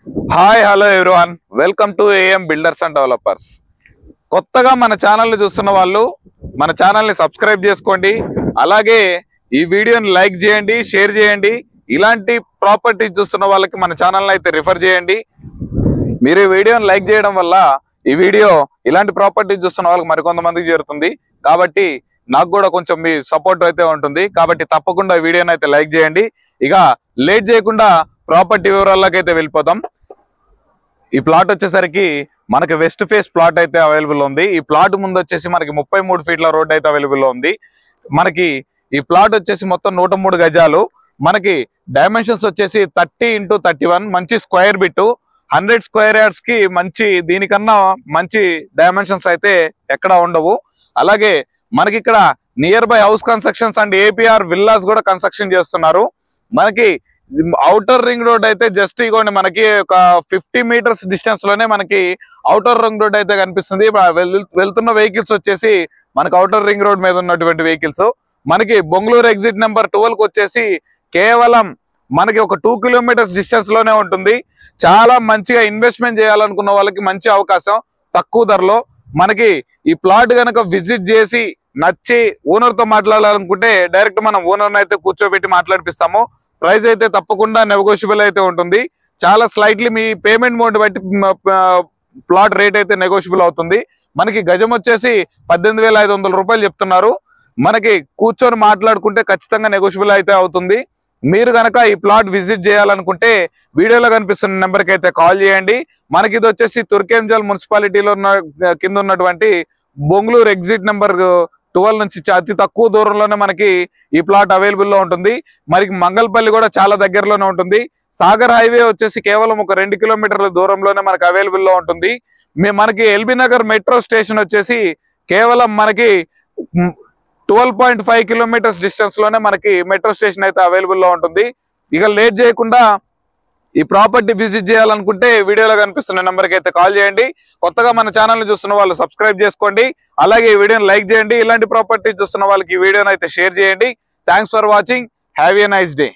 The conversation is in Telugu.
Hi hello everyone, welcome to AM builders and developers. కొత్తగా మన ఛానల్ని చూస్తున్న వాళ్ళు మన ఛానల్ని సబ్స్క్రైబ్ చేసుకోండి. అలాగే ఈ వీడియోని లైక్ చేయండి, షేర్ చేయండి. ఇలాంటి ప్రాపర్టీస్ చూస్తున్న వాళ్ళకి మన ఛానల్ని అయితే రిఫర్ చేయండి. మీరు ఈ వీడియోని లైక్ చేయడం వల్ల ఈ వీడియో ఇలాంటి ప్రాపర్టీస్ చూస్తున్న వాళ్ళకి మరికొంతమందికి చేరుతుంది. కాబట్టి నాకు కూడా కొంచెం మీ సపోర్ట్ అయితే ఉంటుంది. కాబట్టి తప్పకుండా ఈ వీడియోని అయితే లైక్ చేయండి. ఇక లేట్ చేయకుండా ప్రాపర్టీ వివరాల్లోకి అయితే వెళ్ళిపోతాం. ఈ ప్లాట్ వచ్చేసరికి మనకి వెస్ట్ ఫేస్ ప్లాట్ అయితే అవైలబుల్ ఉంది. ఈ ప్లాట్ ముందు వచ్చేసి మనకి 33 ఫీట్ల రోడ్ అయితే అవైలబుల్ ఉంది. మనకి ఈ ప్లాట్ వచ్చేసి మొత్తం 103 గజాలు. మనకి డైమెన్షన్స్ వచ్చేసి 30x31, మంచి స్క్వేర్ బిట్. 100 స్క్వేర్ యార్డ్స్ కి మంచి, దీనికన్నా మంచి డైమెన్షన్స్ అయితే ఎక్కడ ఉండవు. అలాగే మనకి ఇక్కడ near by house constructions and APR villas కూడా కన్స్ట్రక్షన్ చేస్తున్నారు. మనకి ఔటర్ రింగ్ రోడ్ అయితే జస్ట్ ఇగోండి, మనకి ఒక 50 మీటర్స్ డిస్టెన్స్ లోనే మనకి ఔటర్ రింగ్ రోడ్ అయితే కనిపిస్తుంది. వెళ్తున్న వెహికల్స్ వచ్చేసి మనకి ఔటర్ రింగ్ రోడ్ మీద ఉన్నటువంటి వెహికల్స్. మనకి బొంగళూరు ఎగ్జిట్ నెంబర్ 12 కి వచ్చేసి కేవలం మనకి ఒక 2 కిలోమీటర్స్ డిస్టెన్స్ లోనే ఉంటుంది. చాలా మంచిగా ఇన్వెస్ట్మెంట్ చేయాలనుకున్న వాళ్ళకి మంచి అవకాశం, తక్కువ ధరలో. మనకి ఈ ప్లాట్ కనుక విజిట్ చేసి నచ్చి ఓనర్ తో మాట్లాడాలనుకుంటే డైరెక్ట్ మనం ఓనర్ అయితే కూర్చోబెట్టి మాట్లాడిపిస్తాము. ప్రైస్ అయితే తప్పకుండా నెగోషియబుల్ అయితే ఉంటుంది. చాలా స్లైట్లీ మీ పేమెంట్ మోడ్ బట్టి ప్లాట్ రేట్ అయితే నెగోషియబుల్ అవుతుంది. మనకి గజం వచ్చేసి 18,500 రూపాయలు చెప్తున్నారు. మనకి కూర్చొని మాట్లాడుకుంటే ఖచ్చితంగా నెగోషియబుల్ అయితే అవుతుంది. మీరు కనుక ఈ ప్లాట్ విజిట్ చేయాలనుకుంటే వీడియోలో కనిపిస్తున్న నెంబర్కి అయితే కాల్ చేయండి. మనకి ఇది వచ్చేసి తుర్కేంజల్ మున్సిపాలిటీలో కింద ఉన్నటువంటి బొంగళూరు ఎగ్జిట్ నెంబర్ 12 నుంచి అతి తక్కువ దూరంలోనే మనకి ఈ ప్లాట్ అవైలబుల్ లో ఉంటుంది. మనకి మంగళపల్లి కూడా చాలా దగ్గరలోనే ఉంటుంది. సాగర్ హైవే వచ్చేసి కేవలం ఒక 2 కిలోమీటర్ల దూరంలోనే మనకి అవైలబుల్ లో ఉంటుంది. మనకి ఎల్బీ నగర్ మెట్రో స్టేషన్ వచ్చేసి కేవలం మనకి 12.5 కిలోమీటర్స్ డిస్టెన్స్ లోనే మనకి మెట్రో స్టేషన్ అయితే అవైలబుల్ లో ఉంటుంది. ఇక లేట్ చేయకుండా ఈ ప్రాపర్టీ విజిట్ చేయాలనుకుంటే వీడియోలో కనిపిస్తున్న నెంబర్కి అయితే కాల్ చేయండి. కొత్తగా మన ఛానల్ని చూస్తున్న వాళ్ళు సబ్స్క్రైబ్ చేసుకోండి. అలాగే ఈ వీడియోని లైక్ చేయండి. ఇలాంటి ప్రాపర్టీ చూస్తున్న వాళ్ళకి ఈ వీడియోని అయితే షేర్ చేయండి. Thanks for watching. Have a nice day.